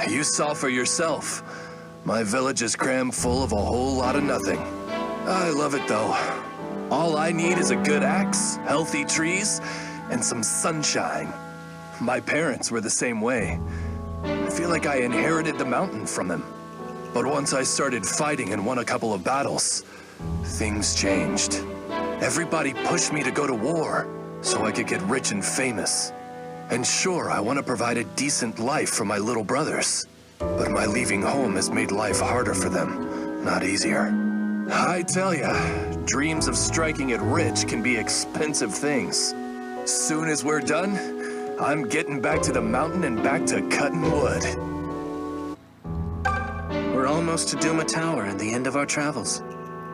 You saw for yourself. My village is crammed full of a whole lot of nothing. I love it though. All I need is a good axe, healthy trees, and some sunshine. My parents were the same way. I feel like I inherited the mountain from them. But once I started fighting and won a couple of battles, things changed. Everybody pushed me to go to war so I could get rich and famous. And sure, I want to provide a decent life for my little brothers. But my leaving home has made life harder for them, not easier. I tell ya, dreams of striking it rich can be expensive things. Soon as we're done, I'm getting back to the mountain and back to cutting wood. We're almost to Duma Tower and the end of our travels.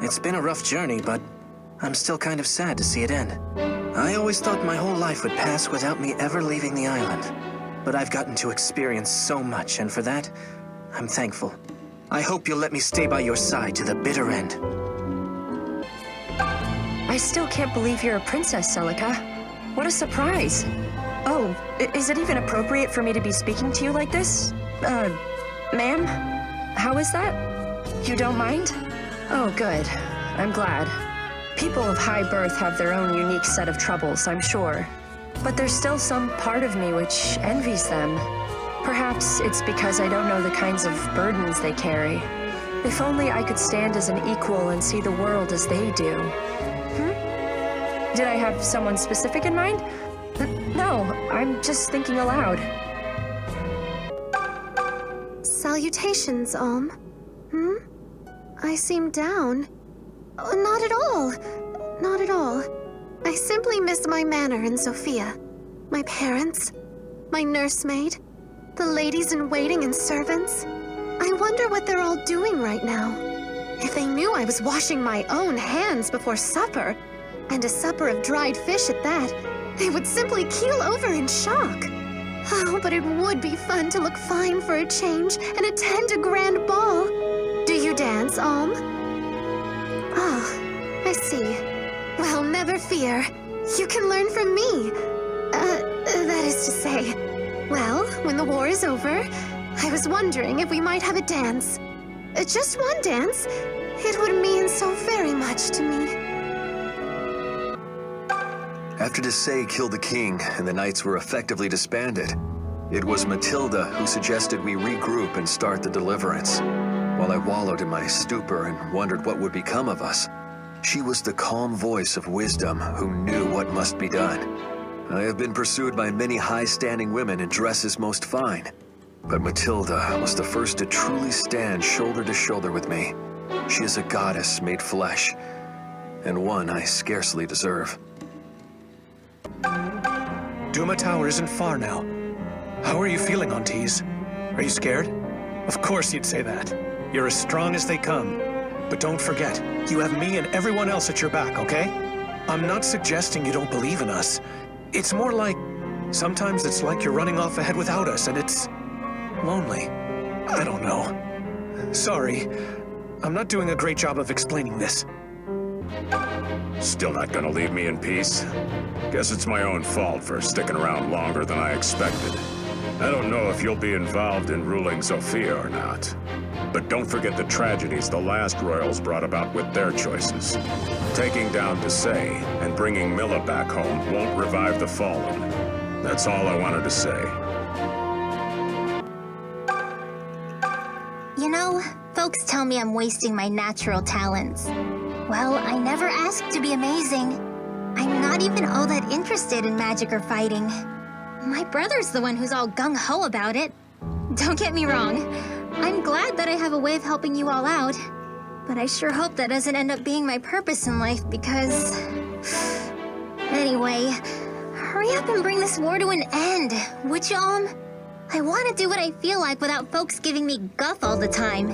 It's been a rough journey, but I'm still kind of sad to see it end. I always thought my whole life would pass without me ever leaving the island. But I've gotten to experience so much, and for that, I'm thankful. I hope you'll let me stay by your side to the bitter end. I still can't believe you're a princess, Celica. What a surprise. Oh, is it even appropriate for me to be speaking to you like this? Ma'am? How is that? You don't mind? Oh, good. I'm glad. People of high birth have their own unique set of troubles, I'm sure. But there's still some part of me which envies them. Perhaps it's because I don't know the kinds of burdens they carry. If only I could stand as an equal and see the world as they do. Did I have someone specific in mind? No, I'm just thinking aloud. Salutations, I seem down. Oh, not at all. Not at all. I simply miss my manor in Sophia. My parents, my nursemaid, the ladies-in-waiting and servants. I wonder what they're all doing right now. If they knew I was washing my own hands before supper, and a supper of dried fish at that, they would simply keel over in shock. Oh, but it would be fun to look fine for a change and attend a grand ball. Do you dance, Oh, I see. Well, never fear. You can learn from me. That is to say, well, when the war is over, I was wondering if we might have a dance. Just one dance. It would mean so very much to me. After Desai killed the king and the knights were effectively disbanded, it was Matilda who suggested we regroup and start the Deliverance. While I wallowed in my stupor and wondered what would become of us, she was the calm voice of wisdom who knew what must be done. I have been pursued by many high-standing women in dresses most fine, but Matilda was the first to truly stand shoulder to shoulder with me. She is a goddess made flesh, and one I scarcely deserve. Duma Tower isn't far now. How are you feeling, Aunties? Are you scared? Of course you'd say that. You're as strong as they come. But don't forget, you have me and everyone else at your back, okay? I'm not suggesting you don't believe in us. It's more like, sometimes it's like you're running off ahead without us and it's lonely. I don't know. Sorry, I'm not doing a great job of explaining this. Still not gonna leave me in peace? Guess it's my own fault for sticking around longer than I expected. I don't know if you'll be involved in ruling Sophia or not. But don't forget the tragedies the last royals brought about with their choices. Taking down Desai and bringing Milla back home won't revive the fallen. That's all I wanted to say. You know, folks tell me I'm wasting my natural talents. Well, I never asked to be amazing. I'm not even all that interested in magic or fighting. My brother's the one who's all gung-ho about it. Don't get me wrong. I'm glad that I have a way of helping you all out. But I sure hope that doesn't end up being my purpose in life because... Anyway, hurry up and bring this war to an end, would you, I want to do what I feel like without folks giving me guff all the time.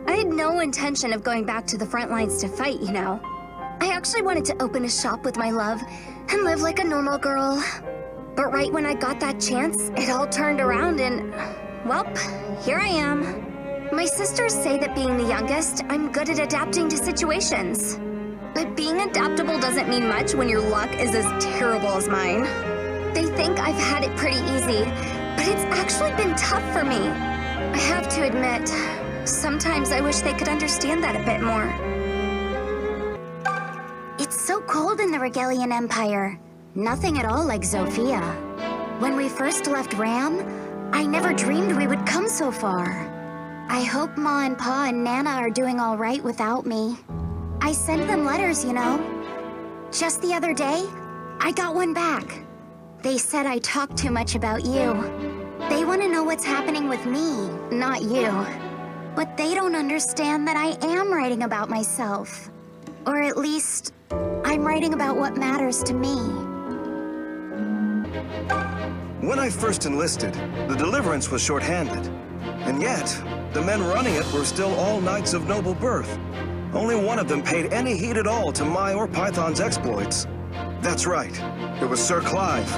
I had no intention of going back to the front lines to fight, you know. I actually wanted to open a shop with my love and live like a normal girl. But right when I got that chance, it all turned around and, well, here I am. My sisters say that being the youngest, I'm good at adapting to situations. But being adaptable doesn't mean much when your luck is as terrible as mine. They think I've had it pretty easy, but it's actually been tough for me. I have to admit, sometimes I wish they could understand that a bit more. It's so cold in the Regalian Empire. Nothing at all like Zofia. When we first left Ram, I never dreamed we would come so far. I hope Ma and Pa and Nana are doing all right without me. I send them letters, you know. Just the other day, I got one back. They said I talk too much about you. They want to know what's happening with me, not you. But they don't understand that I am writing about myself. Or at least, I'm writing about what matters to me. When I first enlisted, the Deliverance was short-handed. And yet, the men running it were still all knights of noble birth. Only one of them paid any heed at all to my or Python's exploits. That's right. It was Sir Clive.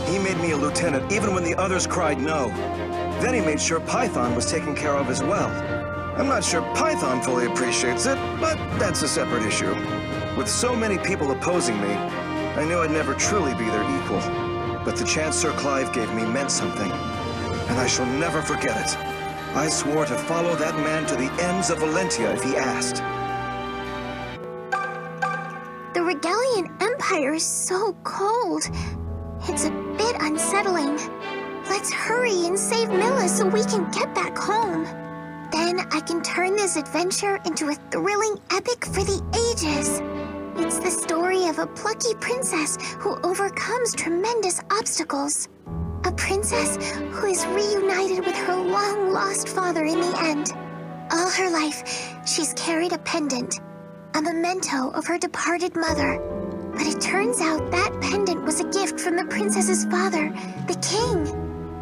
He made me a lieutenant even when the others cried no. Then he made sure Python was taken care of as well. I'm not sure Python fully appreciates it, but that's a separate issue. With so many people opposing me, I knew I'd never truly be their equal. But the chance Sir Clive gave me meant something, and I shall never forget it. I swore to follow that man to the ends of Valentia if he asked. The Regalian Empire is so cold. It's a bit unsettling. Let's hurry and save Milla so we can get back home. Then I can turn this adventure into a thrilling epic for the ages. It's the story of a plucky princess who overcomes tremendous obstacles. A princess who is reunited with her long-lost father in the end. All her life, she's carried a pendant, a memento of her departed mother. But it turns out that pendant was a gift from the princess's father, the king.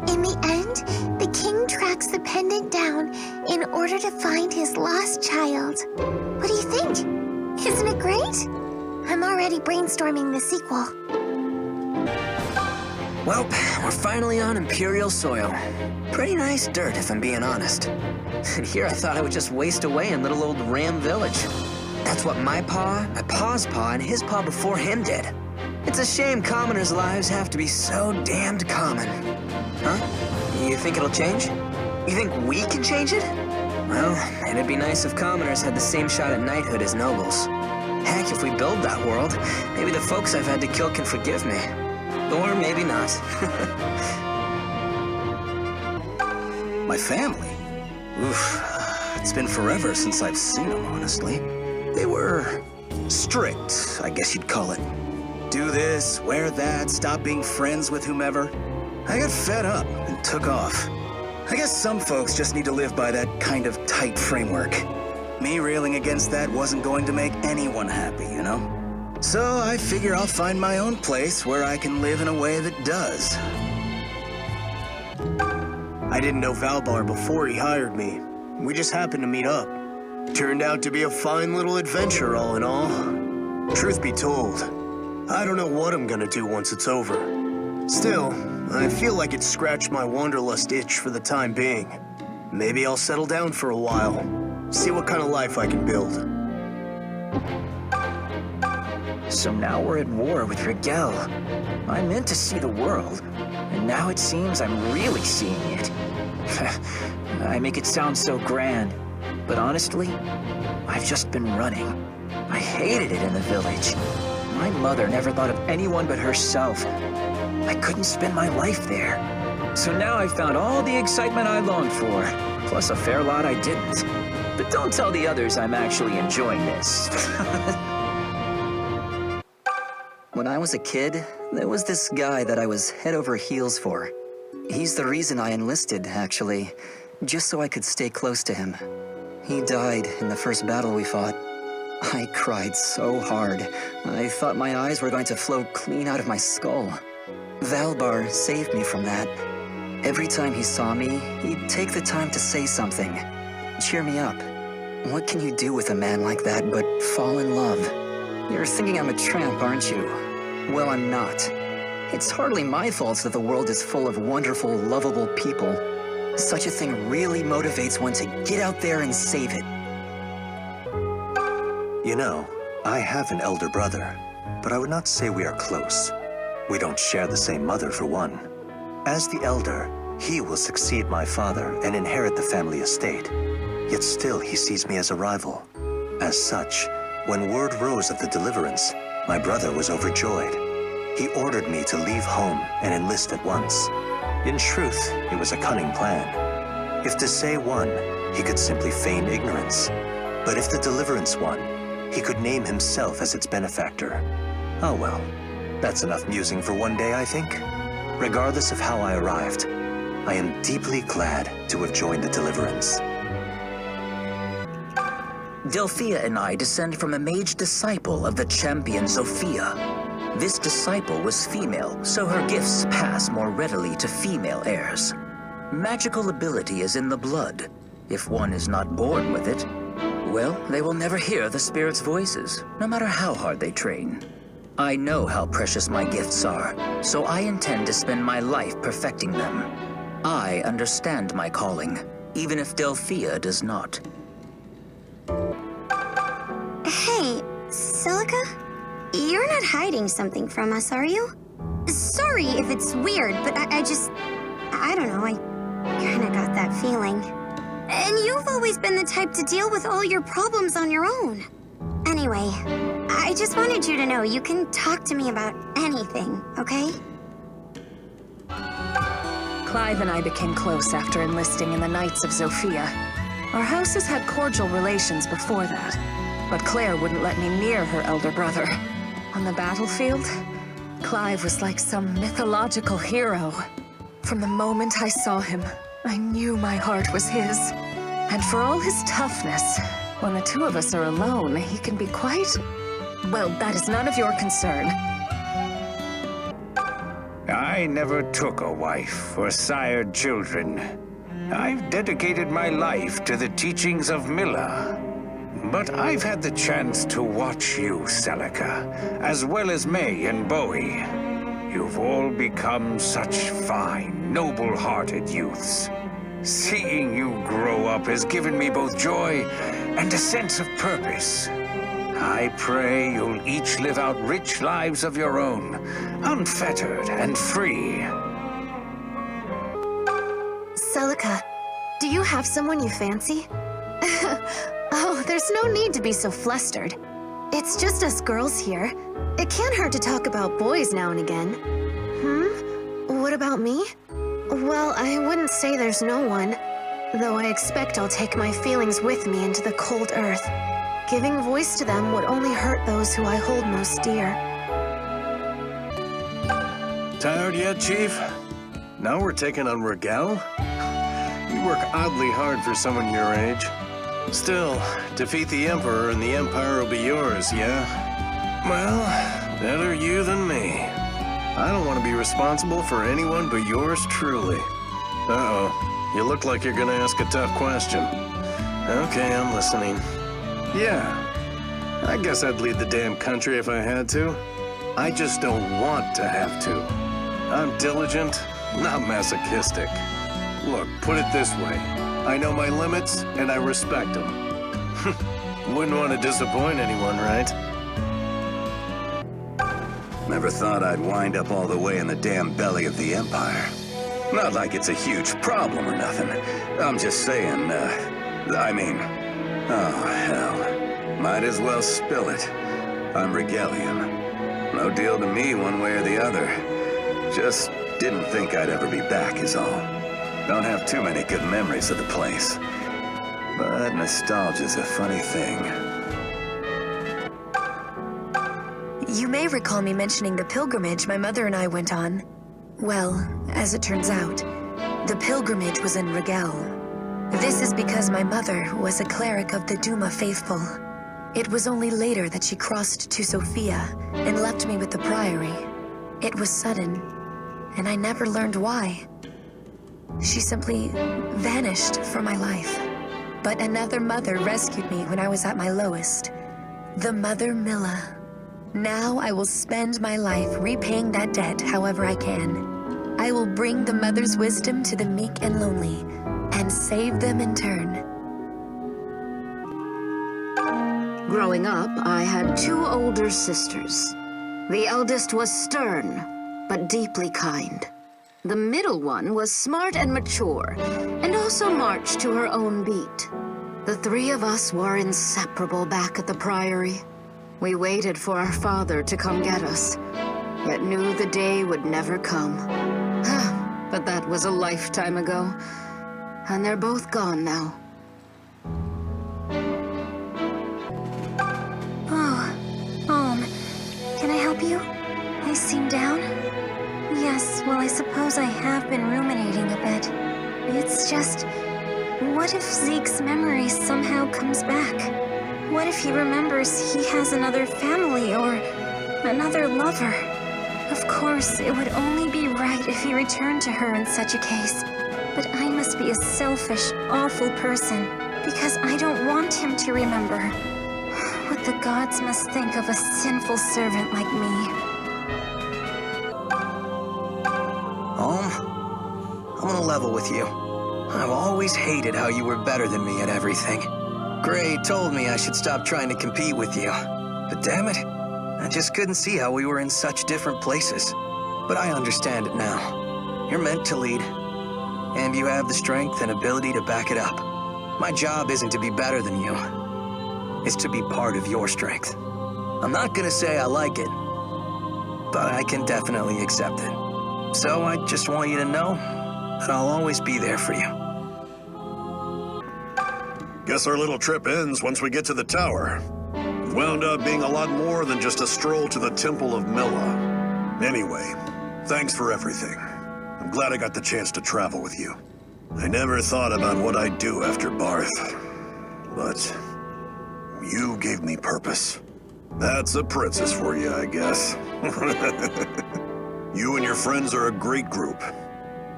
In the end, the king tracks the pendant down in order to find his lost child. What do you think? Isn't it great? I'm already brainstorming the sequel. Well, we're finally on Imperial soil. Pretty nice dirt, if I'm being honest. And here I thought I would just waste away in little old Ram Village. That's what my pa's pa, and his pa before him did. It's a shame commoners' lives have to be so damned common. Huh? You think it'll change? You think we can change it? Well, it'd be nice if commoners had the same shot at knighthood as nobles. Heck, if we build that world, maybe the folks I've had to kill can forgive me. Or maybe not. My family? Oof, it's been forever since I've seen them, honestly. They were strict, I guess you'd call it. Do this, wear that, stop being friends with whomever. I got fed up and took off. I guess some folks just need to live by that kind of tight framework. Me railing against that wasn't going to make anyone happy, you know? So I figure I'll find my own place where I can live in a way that does. I didn't know Valbar before he hired me. We just happened to meet up. Turned out to be a fine little adventure, all in all. Truth be told, I don't know what I'm gonna do once it's over. Still, I feel like it scratched my wanderlust itch for the time being. Maybe I'll settle down for a while. See what kind of life I can build. So now we're at war with Rigel. I meant to see the world, and now it seems I'm really seeing it. I make it sound so grand, but honestly, I've just been running. I hated it in the village. My mother never thought of anyone but herself. I couldn't spend my life there. So now I've found all the excitement I longed for, plus a fair lot I didn't. But don't tell the others I'm actually enjoying this. When I was a kid, there was this guy that I was head over heels for. He's the reason I enlisted, actually, just so I could stay close to him. He died in the first battle we fought. I cried so hard, I thought my eyes were going to flow clean out of my skull. Valbar saved me from that. Every time he saw me, he'd take the time to say something. Cheer me up. What can you do with a man like that but fall in love? You're thinking I'm a tramp, aren't you? Well, I'm not. It's hardly my fault that the world is full of wonderful, lovable people. Such a thing really motivates one to get out there and save it. You know, I have an elder brother, but I would not say we are close. We don't share the same mother, for one. As the elder, He will succeed my father and inherit the family estate. Yet still he sees me as a rival. As such, when word rose of the Deliverance, my brother was overjoyed. He ordered me to leave home and enlist at once. In truth, it was a cunning plan. If Desai won, he could simply feign ignorance. But if the Deliverance won, he could name himself as its benefactor. Oh well, that's enough musing for one day, I think. Regardless of how I arrived, I am deeply glad to have joined the Deliverance. Delphia and I descend from a mage disciple of the champion Sophia. This disciple was female, so her gifts pass more readily to female heirs. Magical ability is in the blood. If one is not born with it, well, they will never hear the spirit's voices, no matter how hard they train. I know how precious my gifts are, so I intend to spend my life perfecting them. I understand my calling, even if Delphia does not. Hey, Celica? You're not hiding something from us, are you? Sorry if it's weird, but I don't know, I kinda got that feeling. And you've always been the type to deal with all your problems on your own. Anyway, I just wanted you to know you can talk to me about anything, okay? Clive and I became close after enlisting in the Knights of Sophia. Our houses had cordial relations before that, but Claire wouldn't let me near her elder brother. On the battlefield, Clive was like some mythological hero. From the moment I saw him, I knew my heart was his. And for all his toughness, when the two of us are alone, he can be quite... Well, that is none of your concern. I never took a wife or sired children. I've dedicated my life to the teachings of Milla. But I've had the chance to watch you, Celica, as well as May and Bowie. You've all become such fine, noble-hearted youths. Seeing you grow up has given me both joy and a sense of purpose. I pray you'll each live out rich lives of your own, unfettered and free. Celica, do you have someone you fancy? Oh, there's no need to be so flustered. It's just us girls here. It can't hurt to talk about boys now and again. What about me? Well, I wouldn't say there's no one, though I expect I'll take my feelings with me into the cold earth. Giving voice to them would only hurt those who I hold most dear. Tired yet, Chief? Now we're taking on Rigel? You work oddly hard for someone your age. Still, defeat the Emperor and the Empire will be yours, yeah? Well, better you than me. I don't want to be responsible for anyone but yours truly. Uh-oh, you look like you're gonna ask a tough question. Okay, I'm listening. Yeah, I guess I'd lead the damn country if I had to. I just don't want to have to. I'm diligent, not masochistic. Look, put it this way. I know my limits, and I respect them. Wouldn't want to disappoint anyone, right? Never thought I'd wind up all the way in the damn belly of the Empire. Not like it's a huge problem or nothing. I'm just saying, oh, hell. Might as well spill it. I'm Regelian. No deal to me one way or the other. Just didn't think I'd ever be back is all. Don't have too many good memories of the place. But nostalgia's a funny thing. You may recall me mentioning the pilgrimage my mother and I went on. Well, as it turns out, the pilgrimage was in Rigel. This is because my mother was a cleric of the Duma faithful. It was only later that she crossed to Sophia and left me with the priory. It was sudden, and I never learned why. She simply vanished from my life. But another mother rescued me when I was at my lowest. The Mother Milla. Now I will spend my life repaying that debt however I can. I will bring the mother's wisdom to the meek and lonely, and save them in turn. Growing up, I had 2 older sisters. The eldest was stern, but deeply kind. The middle one was smart and mature, and also marched to her own beat. The three of us were inseparable back at the Priory. We waited for our father to come get us, yet knew the day would never come. But that was a lifetime ago, and they're both gone now. Can I help you? I seem down? Yes, well, I suppose I have been ruminating a bit. It's just, what if Zeke's memory somehow comes back? What if he remembers he has another family or another lover? Of course, it would only be right if he returned to her in such a case. But I must be a selfish, awful person, because I don't want him to remember. What the gods must think of a sinful servant like me. I'm gonna level with you. I've always hated how you were better than me at everything. Gray told me I should stop trying to compete with you. But damn it, I just couldn't see how we were in such different places. But I understand it now. You're meant to lead. And you have the strength and ability to back it up. My job isn't to be better than you. It's to be part of your strength. I'm not gonna say I like it, but I can definitely accept it. So I just want you to know that I'll always be there for you. Guess our little trip ends once we get to the tower. It wound up being a lot more than just a stroll to the Temple of Milla. Anyway, thanks for everything. I'm glad I got the chance to travel with you. I never thought about what I'd do after Barth, but you gave me purpose. That's a princess for you, I guess. You and your friends are a great group.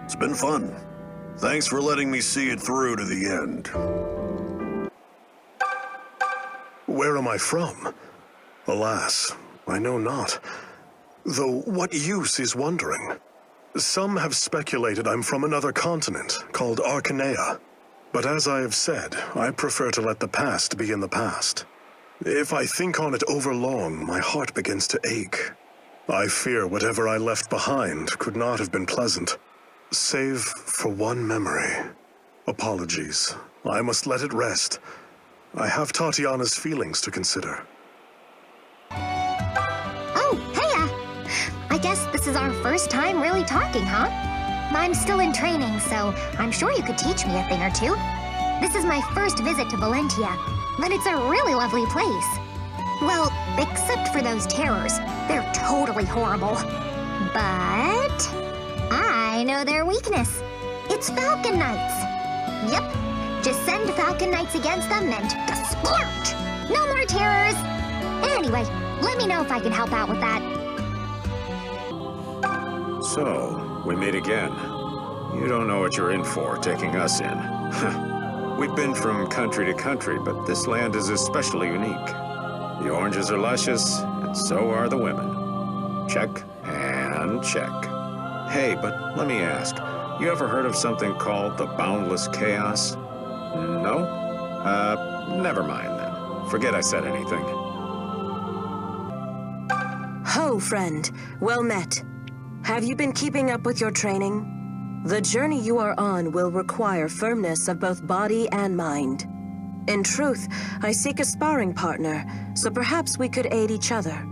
It's been fun. Thanks for letting me see it through to the end. Where am I from? Alas, I know not. Though what use is wondering? Some have speculated I'm from another continent, called Arcanea. But as I have said, I prefer to let the past be in the past. If I think on it overlong, my heart begins to ache. I fear whatever I left behind could not have been pleasant, save for one memory. Apologies. I must let it rest. I have Tatiana's feelings to consider. Oh, hey, I guess this is our first time really talking, huh? I'm still in training, so I'm sure you could teach me a thing or two. This is my first visit to Valentia, but it's a really lovely place. Well, except for those terrors. They're totally horrible. But I know their weakness. It's Falcon Knights. Yep, just send Falcon Knights against them and splurge! No more terrors! Anyway, let me know if I can help out with that. So, we meet again. You don't know what you're in for, taking us in. We've been from country to country, but this land is especially unique. The oranges are luscious, and so are the women. Check and check. Hey, but let me ask, you ever heard of something called the Boundless Chaos? No? Never mind then. Forget I said anything. Ho, friend. Well met. Have you been keeping up with your training? The journey you are on will require firmness of both body and mind. In truth, I seek a sparring partner, so perhaps we could aid each other.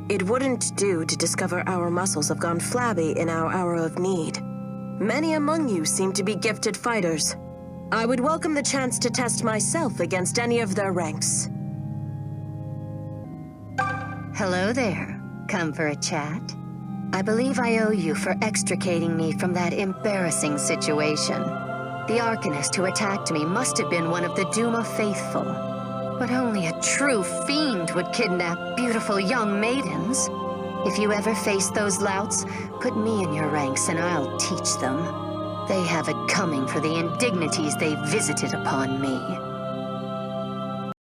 It wouldn't do to discover our muscles have gone flabby in our hour of need. Many among you seem to be gifted fighters. I would welcome the chance to test myself against any of their ranks. Hello there. Come for a chat? I believe I owe you for extricating me from that embarrassing situation. The Arcanist who attacked me must have been one of the Duma faithful. But only a true fiend would kidnap beautiful young maidens. If you ever face those louts, put me in your ranks and I'll teach them. They have it coming for the indignities they visited upon me.